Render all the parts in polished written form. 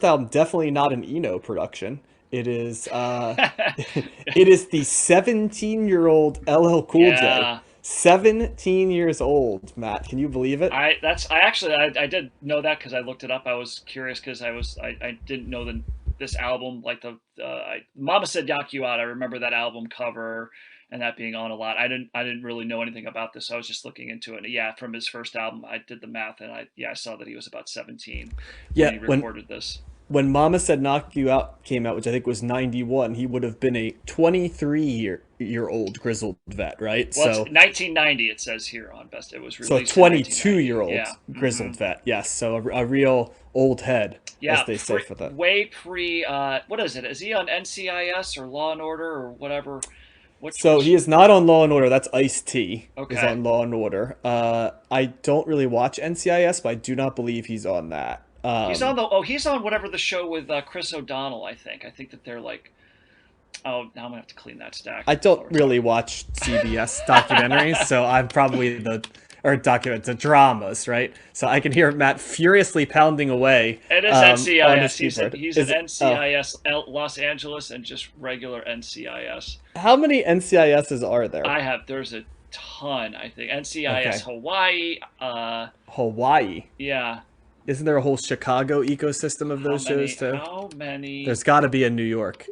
album definitely not an Eno production. It is it is the 17-year-old LL Cool J. Yeah. 17 years old, Matt. Can you believe it? I actually I did know that because I looked it up. I was curious because I didn't know this album like Mama Said Knock You Out. I remember that album cover and that being on a lot. I didn't really know anything about this. So I was just looking into it. And yeah, from his first album, I did the math and I saw that he was about 17 when Yeah, he recorded this. when Mama Said Knock You Out came out, which I think was 91, he would have been a 23 year old grizzled vet, right? Well, it's So 1990. It says here on Best. It was so a released in 22 1990. year old Yeah. grizzled vet. Yes, so a real old head, as Yeah, they say for that. way pre. What is it? Is he on NCIS or Law and Order or whatever? So he Which? is not on Law and Order. That's Ice-T is Okay. on Law and Order. I don't really watch NCIS, but I do not believe he's on that. He's on the. Oh, he's on whatever the show with Chris O'Donnell. I think. I think that they're like. Oh, now I'm gonna have to clean that stack I while don't we're really talking. watch CBS documentaries, so I'm probably the dramas, right? So I can hear Matt furiously pounding away It is on his NCIS. keyboard. He's an Is it? Oh, NCIS Los Angeles and just regular NCIS. how many NCISs are there? I have. There's a ton. I think NCIS Okay, Hawaii. Hawaii. Yeah. Isn't there a whole Chicago ecosystem of How those shows many? too? How many? There's got to be a New York.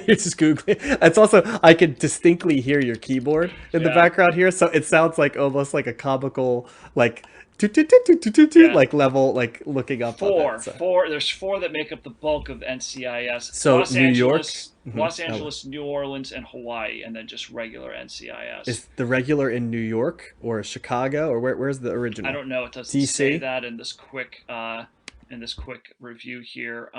You're just googling. It's also I can distinctly hear your keyboard in the Yeah. background here, so it sounds like almost like a comical like Yeah. like level like looking up on it. So, Four. There's four that make up the bulk of NCIS: so New York. Los Oh, Angeles, New Orleans, and Hawaii, and then just regular NCIS. is the regular in New York or Chicago or where's the I original? don't know. It doesn't say DC. that in this quick review here.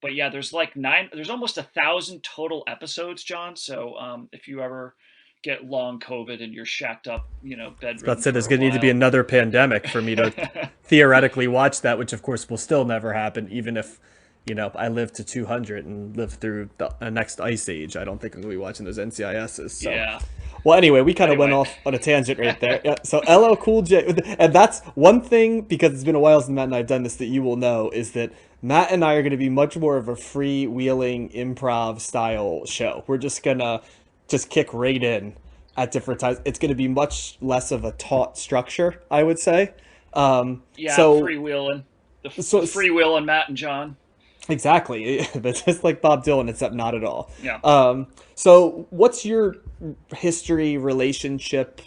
But yeah, there's like nine. There's almost 1,000 total episodes, John. So if you ever get long COVID and you're shacked up, That bedridden said, for there's a going to need to be while. another pandemic for me to theoretically watch that, which of course will still never happen, even if, I live to 200 and live through the next ice age. I don't think I'm going to be watching those NCISs. So, Yeah. well, anyway, we kind of went Anyway. off on a tangent right there. Yeah, so LL Cool J, and that's one thing because it's been a while since Matt and I've done this that you will know is that Matt and I are going to be much more of a freewheeling improv style show. We're just gonna just kick right in at different times. It's going to be much less of a taut structure, I would say. Um, Yeah, so, freewheeling. The so freewheeling Matt and John. exactly, but just like Bob Dylan, except not at all. Yeah. So what's your history, relationship,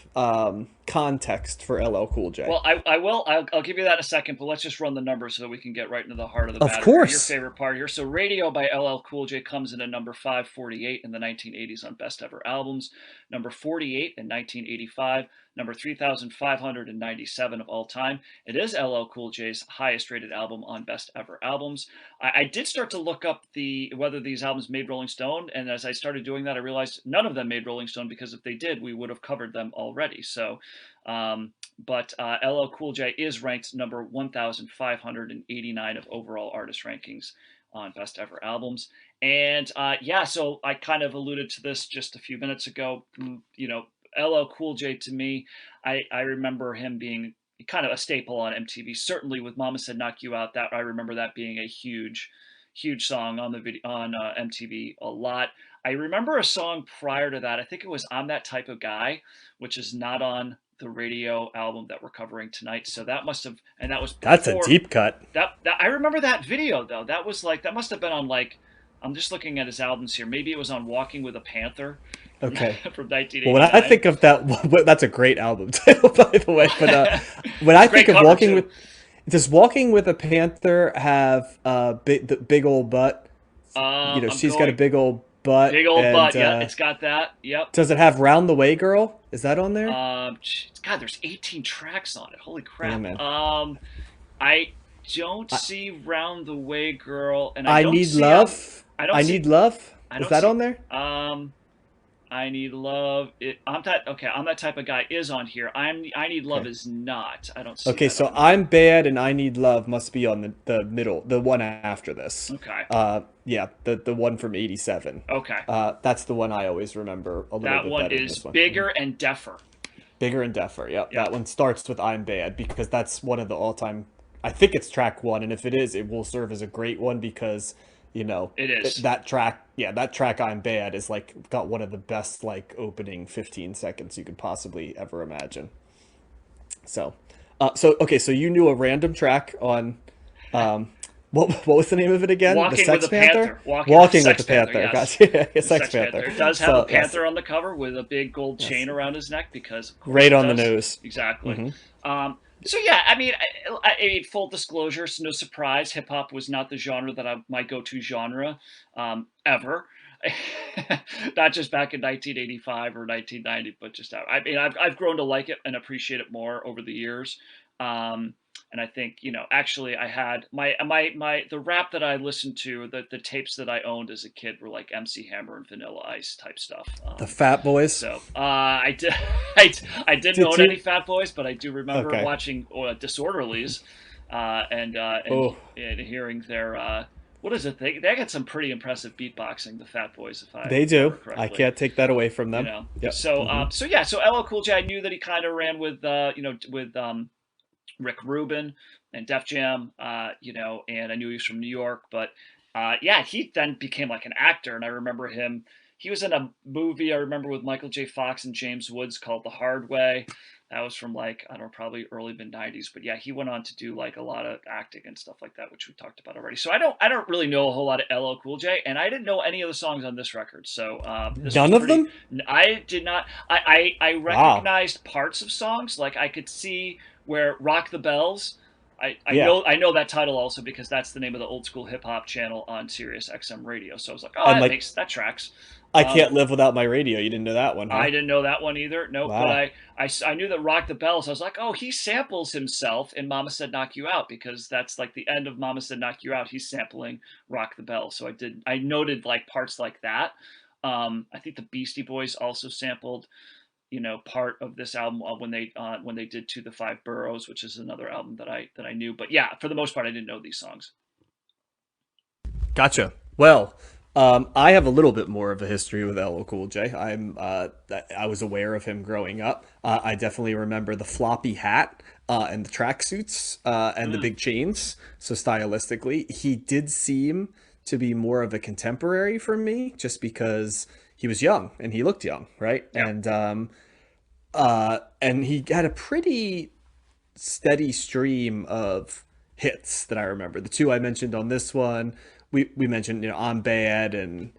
context for LL Cool J? Well, I will. I'll give you that in a second, but let's just run the numbers so that we can get right into the heart of the Of matter here. Your course. favorite part here. So, Radio by LL Cool J comes in at number 548 in the 1980s on Best Ever Albums, number 48 in 1985, number 3,597 of all time. It is LL Cool J's highest rated album on Best Ever Albums. I did start to look up whether these albums made Rolling Stone, and as I started doing that, I realized none of them made Rolling Stone because if they did, we would have covered them already. So, but LL Cool J is ranked number 1,589 of overall artist rankings on Best Ever Albums. And yeah, so I kind of alluded to this just a few minutes ago. LL Cool J to me, I remember him being kind of a staple on MTV. Certainly with Mama Said Knock You Out, that I remember that being a huge song on the video on MTV a lot. I remember a song prior to that. I think it was "I'm That Type of Guy," which is not on the radio album that we're covering tonight. So that must have, and that was That's a before deep cut. that. I remember that video though. That was like that must have been on like. I'm just looking at his albums here. Maybe it was on "Walking with a Panther" from Okay. from Well, when I 1989. think of that, that's a great album title, by the way. But when I think Great of cover too. does Walking with a Panther have the big old butt? I'm She's got a going big old butt, big old and butt. Yeah, it's got that. Yep. does it have Round the Way Girl? Is that on there? God, there's 18 tracks on it. Holy Yeah, crap. man. I don't I, see "Round the Way, Girl," and I I don't Need see Love. I don't I see Need Love. I Is don't that see on there? I Need Love. I'm that okay. I'm That Type of Guy is on here. I Need Love Okay. is not. I don't see Okay, that so on here. I'm Bad and I Need Love must be on the middle, the one after this. Okay. Yeah, the one from '87. Okay. That's the one I always remember a little That bit one better than is this one. bigger and deafer. Bigger and Deafer. Yep, Yeah. that one starts with I'm Bad because that's one of the all-time I think it's track one, and if it is, it will serve as a great one because you know It is. that track, yeah, that track "I'm Bad" is like got one of the best like opening 15 seconds you could possibly ever imagine. So, so okay, so you knew a random track on, um, what was the name of it again? The Walking with Sex a Panther? Panther. Walking Walking with Sex the Panther. Panther. Yes, Gotcha. the Sex Sex Panther. Panther. It does have a So yes, panther on the cover with a big gold chain yes, around his neck because, of course, right it on the does. nose. Exactly. Hmm. So yeah, I mean, full disclosure, it's no surprise, hip hop was not the genre that my go-to genre ever. Not just back in 1985 or 1990, but just I mean, I've grown to like it and appreciate it more over the years. Um, and I think, actually, I had my the rap that I listened to, the tapes that I owned as a kid were like MC Hammer and Vanilla Ice type stuff. The Fat Boys. So I did I didn't Did own any you? Fat Boys, but I do remember Okay. watching Disorderlies, Oh, and hearing their what is it? They got some pretty impressive beatboxing, the Fat Boys, if I they do. remember I correctly. can't take that away from You them. know, Yep. so Hmm. so yeah, so LL Cool J, I knew that he kind of ran with with Rick Rubin and Def Jam, and I knew he was from New York, but yeah, he then became like an actor, and I remember him. He was in a movie I remember with Michael J. Fox and James Woods called The Hard Way. That was from like I don't know, probably early mid '90s. But yeah, he went on to do like a lot of acting and stuff like that, which we talked about already. So I don't really know a whole lot of LL Cool J, and I didn't know any of the songs on this record. So this was None of pretty. them. I did not. I Wow. recognized parts of songs, like I could see where Rock the Bells. Yeah. I know that title also because that's the name of the old school hip hop channel on Sirius XM radio. So I was like, oh, And like, that tracks. I Um, can't live without my radio. You didn't know that one, huh? I didn't know that one either. Nope. But Wow. I knew that Rock the Bells. I was like, oh, he samples himself in Mama Said Knock You Out because that's like the end of Mama Said Knock You Out. He's sampling Rock the Bells. So I noted like parts like that. I think the Beastie Boys also sampled, part of this album when they did To the Five Boroughs, which is another album that I knew. But yeah, for the most part, I didn't know these songs. Gotcha. Well, I have a little bit more of a history with LL Cool J. I was aware of him growing up. I definitely remember the floppy hat and the tracksuits and the Mm, big chains. So stylistically, he did seem to be more of a contemporary for me, just because he was young and he looked young, right? yeah. And he had a pretty steady stream of hits that I remember. The two I mentioned on this one, we mentioned, I'm Bad, and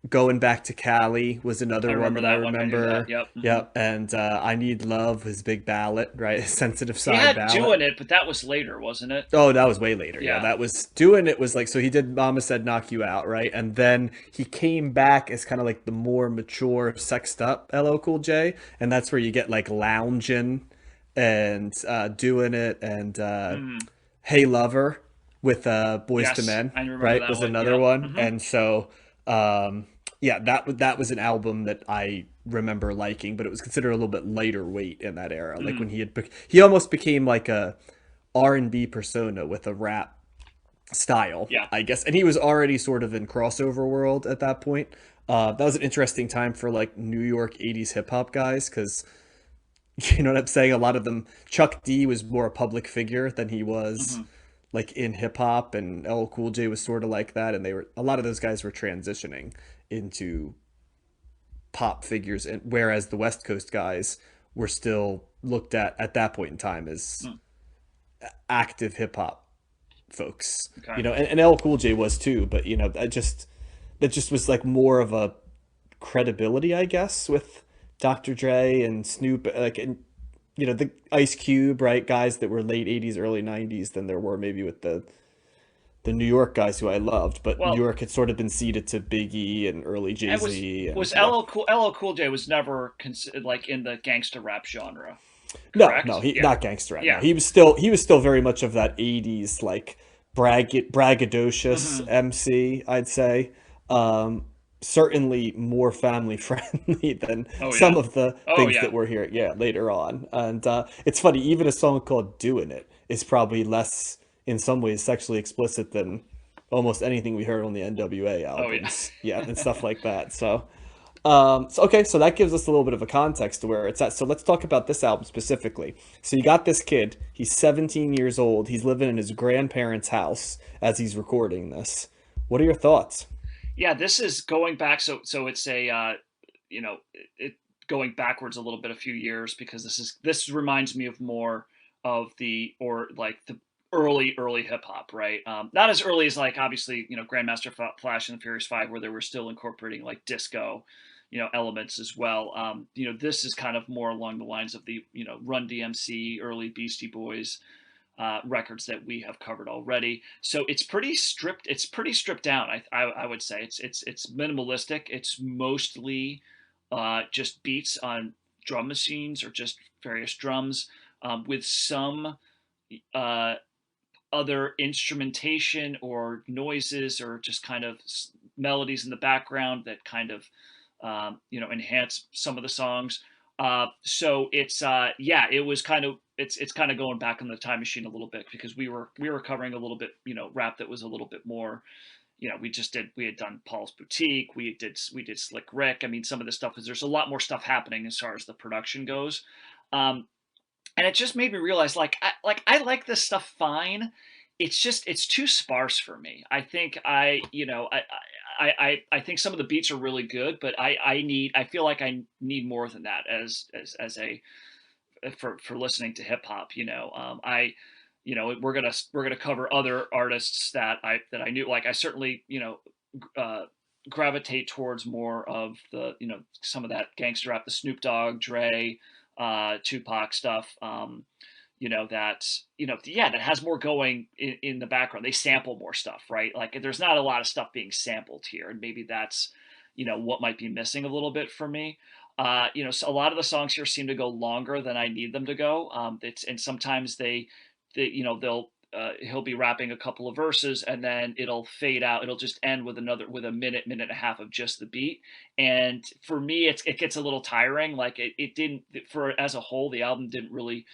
Going Back to Cali was I another one remember that I that one. I knew that. remember. Yep. Hmm. Yep, and I Need Love, his big ballad, right? His sensitive He side had ballad. Doing It, but that was later, wasn't it? Oh, that was way later. Yeah, Yeah. that was Doing It was like, so he did Mama Said Knock You Out, right? And then he came back as kind of like the more mature, sexed up LL Cool J, and that's where you get like Loungin' and Doing It and Mm, Hey Lover with Boys to yes, Men, I remember right? that Was one. another Yep. one. Hmm. And so yeah, that was an album that I remember liking, but it was considered a little bit lighter weight in that era. Like Mm, when he almost became like a R&B persona with a rap style, yeah. I guess. And he was already sort of in crossover world at that point. That was an interesting time for like New York 80s hip hop guys because you know what I'm saying? A lot of them, Chuck D was more a public figure than he was Hmm. like in hip hop, and LL Cool J was sort of like that. And a lot of those guys were transitioning into pop figures, and whereas the West Coast guys were still looked at that point in time as Mm, active hip hop folks, okay. and LL Cool J was too, but that just was like more of a credibility, I guess, with Dr. Dre and Snoop, like, and the Ice Cube, right, guys that were late '80s, early '90s, than there were maybe with the New York guys who I loved, but New Well, York had sort of been ceded to Biggie and early Jay and was Z, and was yeah. LL Cool J was never considered like in the gangster rap genre, No, no, correct? he Yeah. not gangster rap. No, Yeah. he was still very much of that '80s like braggadocious Hmm. MC, I'd say. Um, Certainly more family friendly than Oh some yeah. of the Oh things yeah. that we're hearing, yeah, later on. And it's funny, even a song called "Doing It" is probably less, in some ways, sexually explicit than almost anything we heard on the NWA Oh yeah. albums, yeah, and stuff like that. So So okay, so that gives us a little bit of a context to where it's at. So let's talk about this album specifically. So you got this kid. He's 17 years old. He's living in his grandparents' house as he's recording this. What are your thoughts? Yeah, this is going back. So it's a it going backwards a little bit, a few years, because this reminds me of more of the or like the early hip hop, right? Not as early as like obviously Grandmaster Flash and the Furious Five, where they were still incorporating like disco, elements as well. This is kind of more along the lines of the Run DMC, early Beastie Boys, records that we have covered already. So it's pretty stripped. It's pretty stripped down. I would say it's minimalistic. It's mostly just beats on drum machines or just various drums, with some uh, other instrumentation or noises or just kind of melodies in the background that kind of enhance some of the songs. So it's yeah, it was kind of it's kind of going back in the time machine a little bit, because we were covering a little bit, rap that was a little bit more, we had done Paul's Boutique, we did Slick Rick. I mean, some of the stuff is there's a lot more stuff happening as far as the production goes. Um, and it just made me realize, I like this stuff fine. It's just it's too sparse for me. I think I think some of the beats are really good, but I feel like I need more than that as a for listening to hip hop. I we're gonna cover other artists that I knew. Like, I certainly, uh, gravitate towards more of the, some of that gangster rap, the Snoop Dogg, Dre, Tupac stuff. That, yeah, that has more going in the background. They sample more stuff, right? Like, there's not a lot of stuff being sampled here, and maybe that's, what might be missing a little bit for me. So a lot of the songs here seem to go longer than I need them to go. And sometimes they'll he'll be rapping a couple of verses, and then it'll fade out. It'll just end with a minute and a half of just the beat. And for me, it gets a little tiring. Like, it didn't, for as a whole, the album didn't really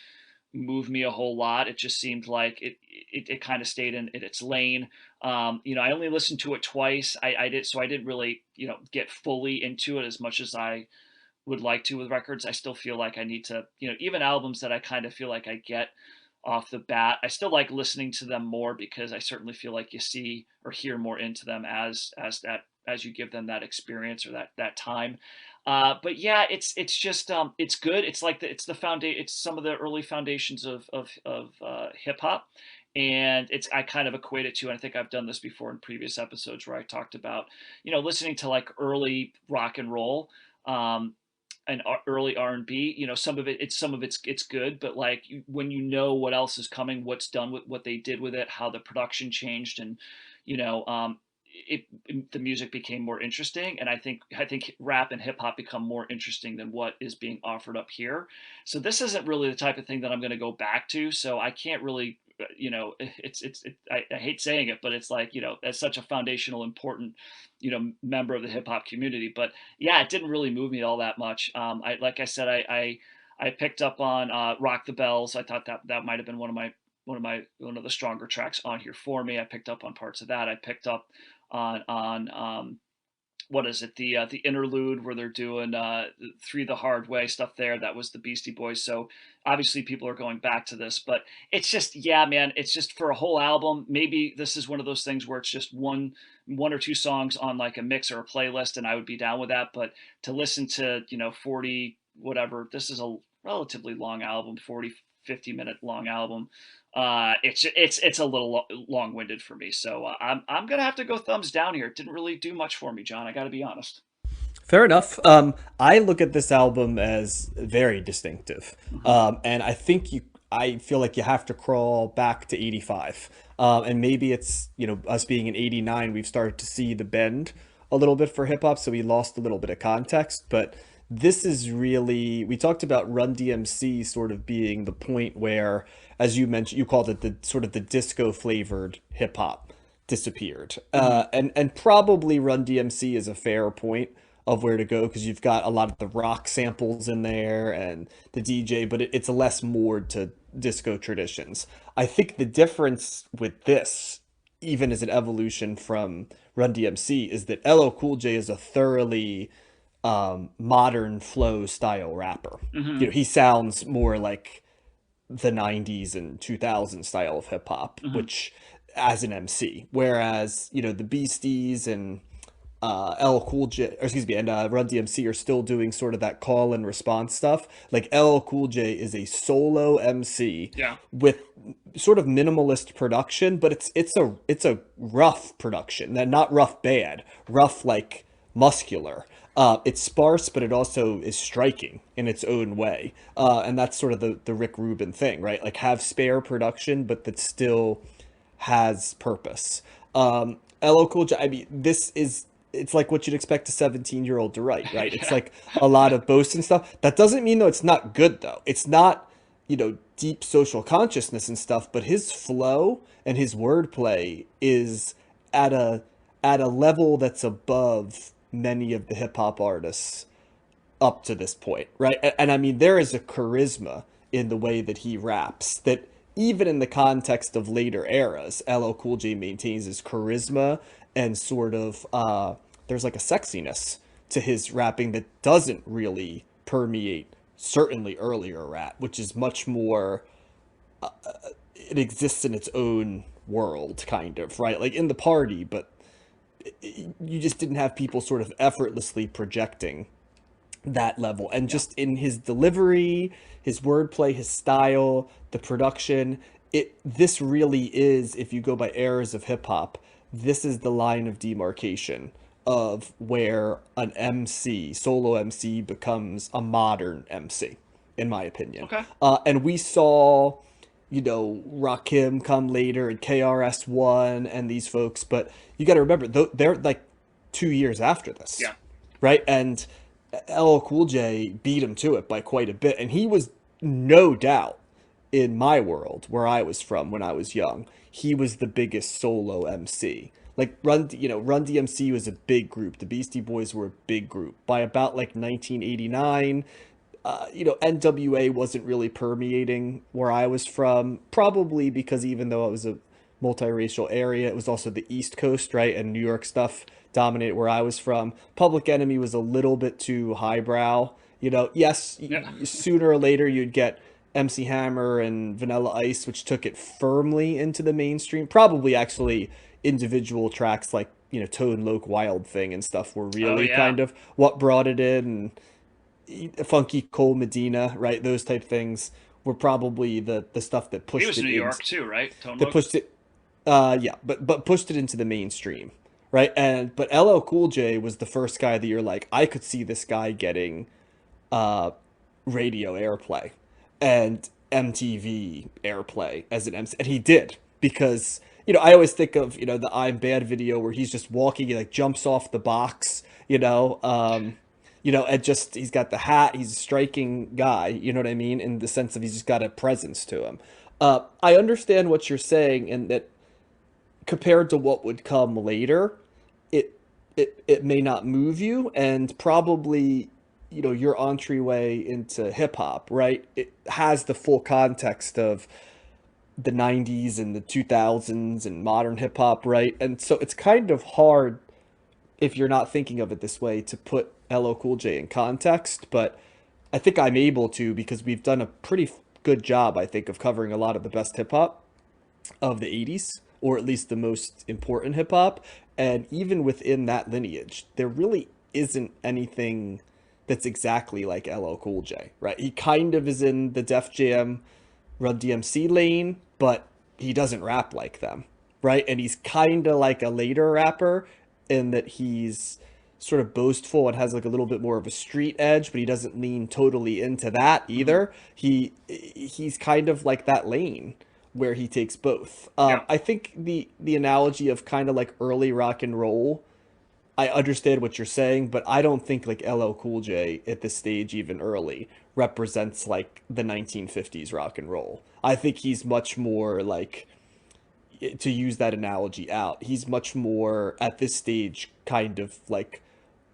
move me a whole lot. It just seemed like it kind of stayed in its lane. I only listened to it twice. I didn't really, get fully into it as much as I would like to with records. I still feel like I need to, even albums that I kind of feel like I get off the bat, I still like listening to them more, because I certainly feel like you see or hear more into them as you give them that experience or that time. But yeah, it's just it's good. It's like it's the foundation. It's some of the early foundations of hip hop, and it's I kind of equate it to. And I think I've done this before in previous episodes where I talked about, listening to like early rock and roll. And early R&B, some of it's good, but like, when what else is coming, what's done with what they did with it, how the production changed, and you know, the music became more interesting. And I think rap and hip hop become more interesting than what is being offered up here. So this isn't really the type of thing that I'm going to go back to. So I can't really, I hate saying it, but it's like, as such a foundational, important, member of the hip hop community. But yeah, it didn't really move me all that much. Like I said, I picked up on Rock the Bells. I thought that might have been one of the stronger tracks on here for me. I picked up on parts of that. I picked up on what is it, the interlude where they're doing Three the Hard Way stuff there. That was the Beastie Boys. So obviously people are going back to this, but it's just, yeah, man, it's just for a whole album. Maybe this is one of those things where it's just one or two songs on like a mix or a playlist, and I would be down with that. But to listen to 40 whatever, this is a relatively long album, 40-50 minute long album. It's a little long winded for me, so I'm gonna have to go thumbs down here. It didn't really do much for me, John. I got to be honest. Fair enough. I look at this album as very distinctive, Hmm. and I feel like you have to crawl back to '85, and maybe it's us being in '89, we've started to see the bend a little bit for hip hop, so we lost a little bit of context. But this is really, we talked about Run DMC sort of being the point where, as you mentioned, you called it the sort of the disco flavored hip hop disappeared. Hmm. And probably Run DMC is a fair point of where to go, because you've got a lot of the rock samples in there and the DJ, but it's less moored to disco traditions. I think the difference with this, even as an evolution from Run DMC, is that LL Cool J is a thoroughly modern flow style rapper. Mm-hmm. You know, he sounds more like the 90s and 2000 style of hip hop, Mm-hmm. which as an MC, whereas, you know, the Beasties and LL Cool J, or excuse me, and Run DMC are still doing sort of that call and response stuff. Like LL Cool J is a solo MC Yeah. with sort of minimalist production, but it's a rough production, and not rough bad, rough like muscular. It's sparse, but it also is striking in its own way, and that's sort of the Rick Rubin thing, right? Like have spare production, but that still has purpose. LL Cool J, I mean, this is it's like what you'd expect a 17-year-old to write, right? It's Yeah. like a lot of boasts and stuff. That doesn't mean though it's not good though. It's not, you know, deep social consciousness and stuff, but his flow and his wordplay is at a level that's above many of the hip hop artists up to this point, right? And I mean, there is a charisma in the way that he raps that even in the context of later eras, LL Cool J maintains his charisma and sort of there's like a sexiness to his rapping that doesn't really permeate certainly earlier rap, which is much more it exists in its own world kind of, right? Like in the party, but you just didn't have people sort of effortlessly projecting that level. And Yeah. just in his delivery, his wordplay, his style, the production, this really is, if you go by eras of hip hop, this is the line of demarcation of where an MC, solo MC, becomes a modern MC, in my opinion. Okay. And we saw, you know, Rakim come later and KRS-One and these folks, but you got to remember, they're like 2 years after this, Yeah. right? And LL Cool J beat him to it by quite a bit, and he was no doubt in my world where I was from when I was young. He was the biggest solo MC. Like Run DMC was a big group. The Beastie Boys were a big group. By about like 1989, NWA wasn't really permeating where I was from, probably because even though it was a multiracial area, it was also the East Coast, right? And New York stuff dominated where I was from. Public Enemy was a little bit too highbrow. You know, yes, Yeah. sooner or later you'd get MC Hammer and Vanilla Ice, which took it firmly into the mainstream. Probably actually individual tracks like, you know, Toad and Loke Wild Thing and stuff were Oh really yeah. kind of what brought it in. And Funky Cole Medina, right? Those type things were probably the stuff that He pushed was it New in, York too, right? Tone that Loc. pushed it yeah, but pushed it into the mainstream, right? And but LL Cool J was the first guy that you're like, I could see this guy getting uh radio airplay and MTV airplay as an MC, and he did because I always think of the I'm Bad video where he's just walking, he like jumps off the box, and just he's got the hat, he's a striking guy, you know what I mean, in the sense of he's just got a presence to him. I understand what you're saying, and that compared to what would come later, it may not move you, and probably your entryway into hip hop, right? It has the full context of the 90s and the 2000s and modern hip hop, right? And so it's kind of hard if you're not thinking of it this way to put LL Cool J in context, but I think I'm able to because we've done a pretty good job, I think, of covering a lot of the best hip hop of the 80s, or at least the most important hip hop. And even within that lineage, there really isn't anything that's exactly like LL Cool J, right? He kind of is in the Def Jam, Run DMC lane, but he doesn't rap like them, right? And he's kind of like a later rapper in that he's sort of boastful and has like a little bit more of a street edge, but he doesn't lean totally into that Hmm. either. He's kind of like that lane where he takes both. Yeah. I think the analogy of kind of like early rock and roll, I understand what you're saying, but I don't think like LL Cool J at this stage, even early, represents like the 1950s rock and roll. I think he's much more like, to use that analogy out, he's much more at this stage kind of like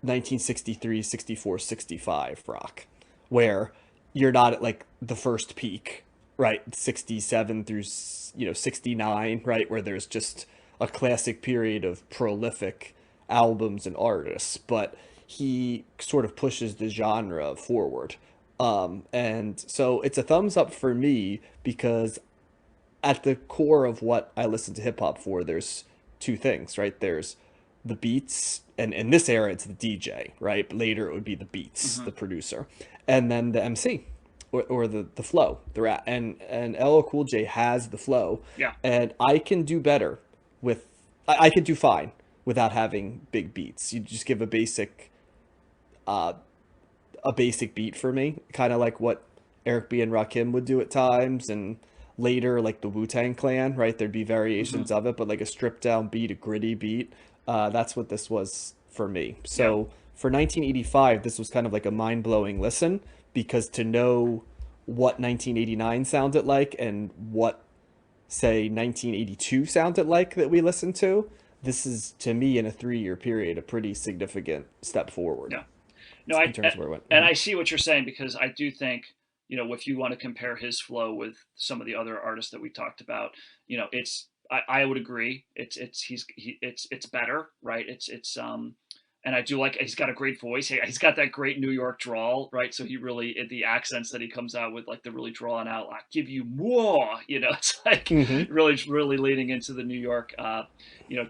1963, 64, 65 rock, where you're not at like the first peak, right? 67 through 69, right? Where there's just a classic period of prolific albums and artists, but he sort of pushes the genre forward. And so it's a thumbs up for me because at the core of what I listen to hip hop for, there's two things, right? There's the beats, and in this era, it's the DJ, right? Later, it would be the beats, Hmm. the producer, and then the MC, or the flow, the rap. And LL Cool J has the flow, Yeah. and I can do better with, I can do fine without having big beats. You just give uh, a basic beat for me, kind of like what Eric B and Rakim would do at times, and later like the Wu-Tang Clan, right? There'd be Hmm. variations of it, but like a stripped down beat, a gritty beat. That's what this was for me. Yeah. So for 1985, this was kind of like a mind-blowing listen because to know what 1989 sounded like and what say 1982 sounded like that we listened to, this is to me in a 3 year period a pretty significant step forward Yeah. No, I in terms of where it went. and I see what you're saying because I do think if you want to compare his flow with some of the other artists that we talked about, it's I would agree. It's better, right? And I do like he's got a great voice. He's got that great New York drawl, right? So he really the accents that he comes out with, like the really drawn out, like give you more, it's like Mm-hmm. really leaning into the New York,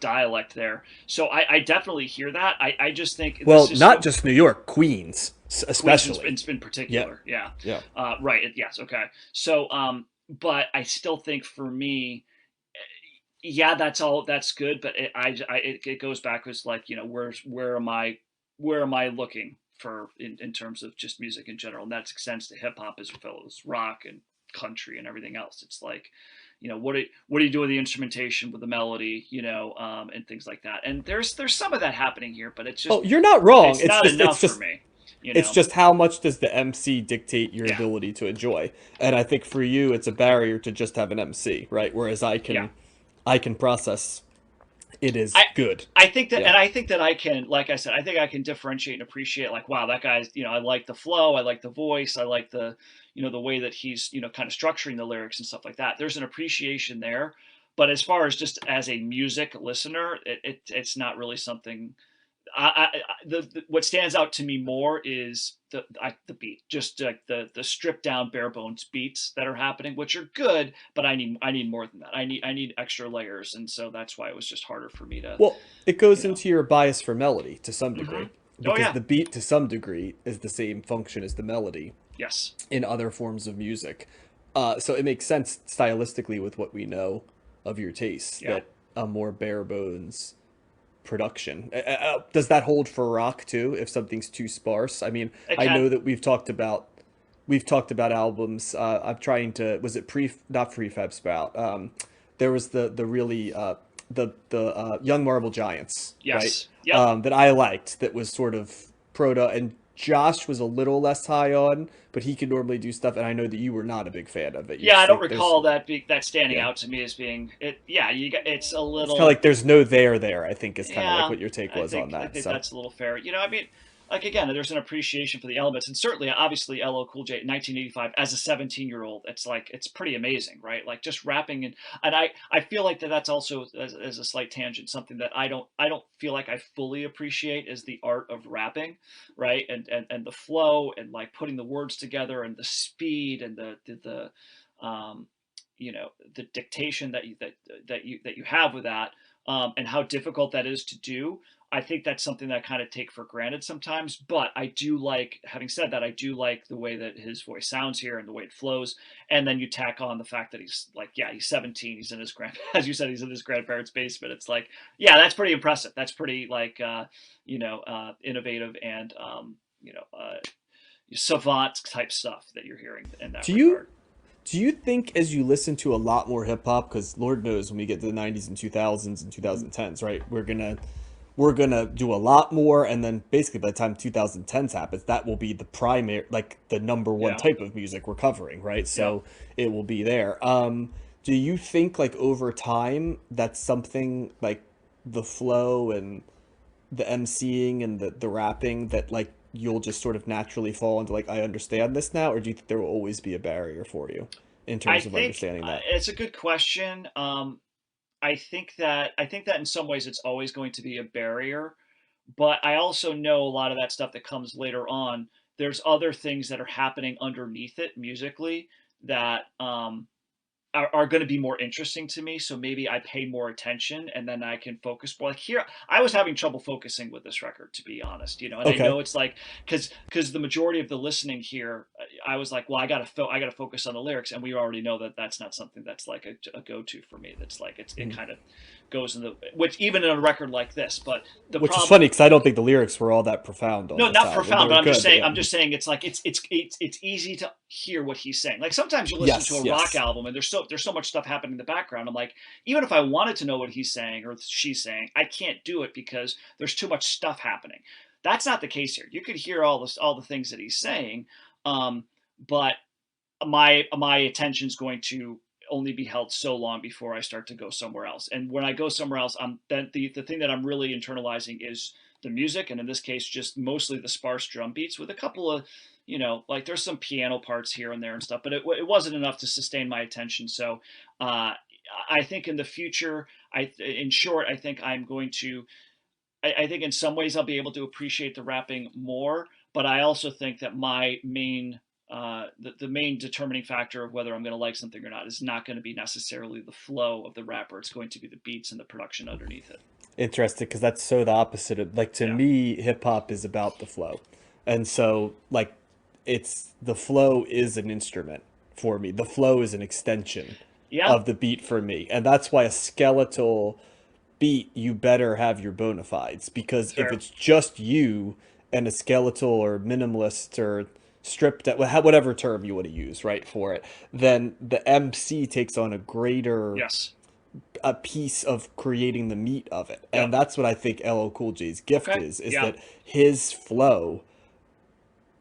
dialect there. So I definitely hear that. I just think this Well, is not so just New York, Queens Queens especially. in Yeah, particular, yeah. yeah. Right. Yes. Okay. So, but I still think for me, yeah, that's all. That's good. But it goes backwards. Like where am I looking for in terms of just music in general, and that extends to hip hop as well as rock and country and everything else. It's like, what do you do with the instrumentation, with the melody, and things like that. And there's some of that happening here, but Oh, you're not wrong. it's not It's enough for just me. You it's know. just how much does the MC dictate your Yeah. ability to enjoy? And I think for you it's a barrier to just have an MC, right? Whereas Yeah. I can process it is I good. I think that, Yeah. and I think that I can, like I said, I think I can differentiate and appreciate, like, wow, that guy's, I like the flow, I like the voice, I like the way that he's, kind of structuring the lyrics and stuff like that. There's an appreciation there, but as far as just as a music listener, it's not really something. What stands out to me more is the beat, just like the stripped down bare bones beats that are happening, which are good, but I need more than that. I need extra layers, and so that's why it was just harder for me to, Well, it you goes know. into your bias for melody to some Hmm. degree Oh because yeah, the beat to some degree is the same function as the melody yes, in other forms of music. So it makes sense stylistically with what we know of your tastes yeah, that a more bare bones production. Does that hold for rock too? If something's too sparse, I mean, it I can. know that we've talked about albums. I'm trying to was it pre not prefab sprout. There was the really the Young Marble Giants, right? Yes, yep. That I liked that was sort of proto and Josh was a little less high on, but he could normally do stuff, and I know that you were not a big fan of it. You Yeah, I just don't think there's recall that standing yeah, out to me as being it. Yeah, it's a it's kind of little. like there's no there. I think is kind of like Yeah, what your take I was on think I that. think So that's a little fair. I mean, like again, there's an appreciation for the elements, and certainly, obviously, LL Cool J, 1985, as a 17-year-old, it's like it's pretty amazing, right? Like just rapping, and I feel like that's also as a slight tangent, something that I don't feel like I fully appreciate is the art of rapping, right? And the flow and like putting the words together and the speed and the the dictation that you have with that, and how difficult that is to do. I think that's something that I kind of take for granted sometimes. But I do like, having said that, I do like the way that his voice sounds here and the way it flows. And then you tack on the fact that he's like, yeah, he's 17. He's in his as you said, he's in his grandparents' basement. It's like, yeah, that's pretty impressive. That's pretty like, innovative and, savant type stuff that you're hearing in that do you regard. do you think as you listen to a lot more hip hop, because Lord knows when we get to the 90s and 2000s and Mhm. 2010s, right? We're gonna do a lot more, and then basically by the time 2010s happens, that will be the primary, like the number one Yeah. type of music we're covering, right? Yeah. So it will be there. Do you think like over time that's something like the flow and the emceeing and the rapping that like you'll just sort of naturally fall into like I understand this now, or do you think there will always be a barrier for you in I terms of think understanding that? it's a good question. I think that in some ways it's always going to be a barrier. but I also know a lot of that stuff that comes later on. There's other things that are happening underneath it musically that are going to be more interesting to me. So maybe I pay more attention and then I can focus. But like here, I was having trouble focusing with this record, to be honest. And I Okay. know it's like because the majority of the listening here, I was like, well, I got to focus on the lyrics, and we already know that that's not something that's like a go to for me. That's like it Mhm. kind of goes in the which even in a record like this. But the Which is problem funny because I don't think the lyrics were all that profound on no, this not album. They profound, were but I'm just good, but saying. yeah. I'm just saying it's like it's easy to hear what he's saying. Like sometimes you listen to Yes, a rock yes. album and there's so much stuff happening in the background. I'm like, even if I wanted to know what he's saying or she's saying, I can't do it because there's too much stuff happening. That's not the case here. You could hear all the things that he's saying, but my attention's going to only be held so long before I start to go somewhere else. And when I go somewhere else, I'm then the thing that I'm really internalizing is the music, and in this case, just mostly the sparse drum beats with a couple of, like there's some piano parts here and there and stuff, but it wasn't enough to sustain my attention. So uh, I think in the future, in short, I think I'm going to I think in some ways I'll be able to appreciate the rapping more, but I also think that my main the main determining factor of whether I'm going to like something or not is not going to be necessarily the flow of the rapper. It's going to be the beats and the production underneath it. Interesting because that's so the opposite of like to Yeah. me hip hop is about the flow. And so like it's the flow is an instrument for me. The flow is an extension Yeah. of the beat for me. And that's why a skeletal beat you better have your bona fides because if Fair. it's just you and a skeletal or minimalist or stripped at whatever term you want to use right for it, then the MC takes on a greater Yes. a piece of creating the meat of it. And Yep. that's what I think LL Cool J's gift Okay. is Yeah. that his flow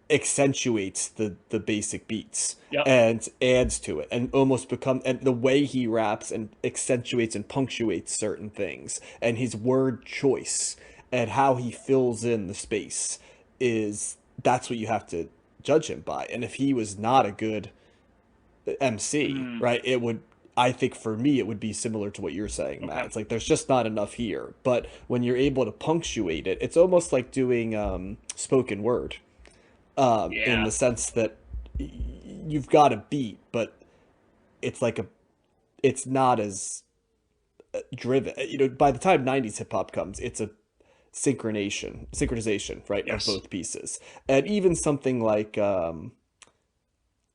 accentuates the basic beats Yep. and adds to it and almost become and the way he raps and accentuates and punctuates certain things and his word choice and how he fills in the space is that's what you have to judge him by. And if he was not a good MC, Mm, right? It would, I think for me, it would be similar to what you're saying, Matt. okay. It's like there's just not enough here. But when you're able to punctuate it, it's almost like doing spoken word in Yeah. the sense that you've got a beat, but it's like it's not as driven. By the time 90s hip hop comes, it's a synchronization, right, of Yes. both pieces. And even something like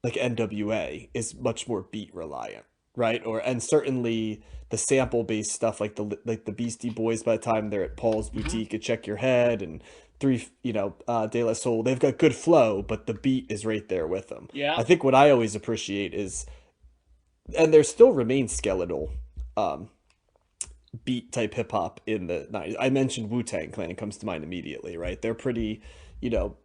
NWA is much more beat reliant, right? Or and certainly the sample based stuff like the Beastie Boys by the time they're at Paul's Hmm. Boutique at Check Your Head and De La Soul, they've got good flow, but the beat is right there with them. Yeah. I think what I always appreciate is, and there still remains skeletal um, beat type hip hop in the 90s. I mentioned Wu-Tang Clan, it comes to mind immediately, right? They're pretty, you know,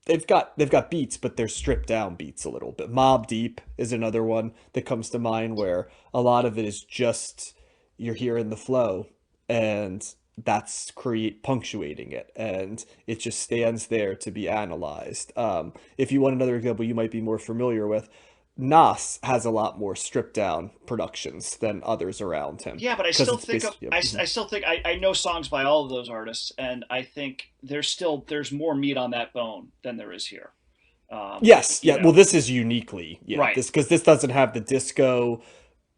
they've got beats, but they're stripped down beats a little bit. Mob Deep is another one that comes to mind where a lot of it is just you're hearing the flow and that's create punctuating it and it just stands there to be analyzed. If you want another example you might be more familiar with, Nas has a lot more stripped down productions than others around him Yeah, but I because still it's think of based. Yeah. I still think I know songs by all of those artists, and I think there's more meat on that bone than there is here. Yes, You yeah. Well, know, this is uniquely, yeah. right? This because this doesn't have the disco,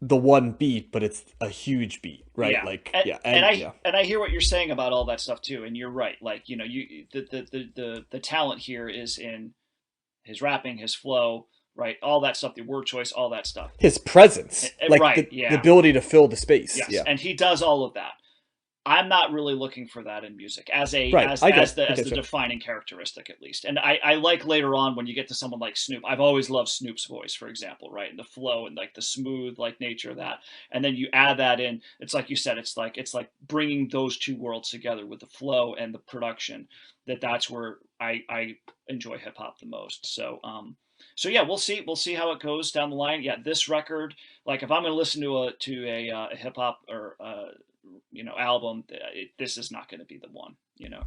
the one beat, but it's a huge beat, right? Yeah, Like, and, yeah, and and I yeah, and I hear what you're saying about all that stuff too, and you're right. Like the talent here is in his rapping, his flow, right? All that stuff, the word choice, all that stuff. his presence, like Right? the Yeah. ability to fill the space. Yes, Yeah, and he does all of that. I'm not really looking for that in music right. I as the get you. defining characteristic at least. And I like later on when you get to someone like Snoop. I've always loved Snoop's voice, for example, right? And the flow and like the smooth like nature of that. And then you add that in. It's like you said. It's like bringing those two worlds together with the flow and the production. That's where I enjoy hip hop the most. So yeah, we'll see how it goes down the line. Yeah, this record, like if I'm going to listen to a hip hop or album, this is not going to be the one,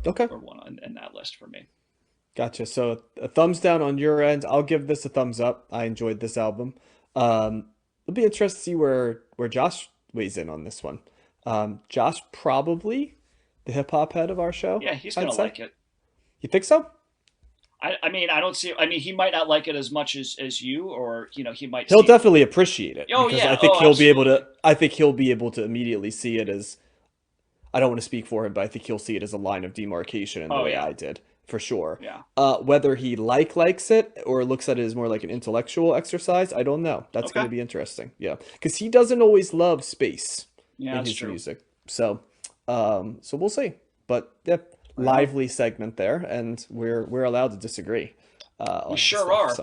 Okay, or one in that list for me. gotcha. So a thumbs down on your end. I'll give this a thumbs up. I enjoyed this album. It'll be interesting to see where Josh weighs in on this one. Josh probably the hip hop head of our show, Yeah, he's I'd gonna say. like it. You think so? I mean, I don't see. I mean, he might not like it as much as you, or he might He'll see. definitely appreciate it Oh because yeah. Oh, absolutely. I think he'll be able to immediately see it as, I don't want to speak for him, but I think he'll see it as a line of demarcation in the Oh way yeah. I did, for sure. Yeah. Whether he likes it or looks at it as more like an intellectual exercise, I don't know. That's going Okay. to be interesting. Yeah, because he doesn't always love space Yeah, in that's his true. music. So, so we'll see. But yeah, Right on. lively segment there, and we're allowed to disagree We on sure stuff. are. So.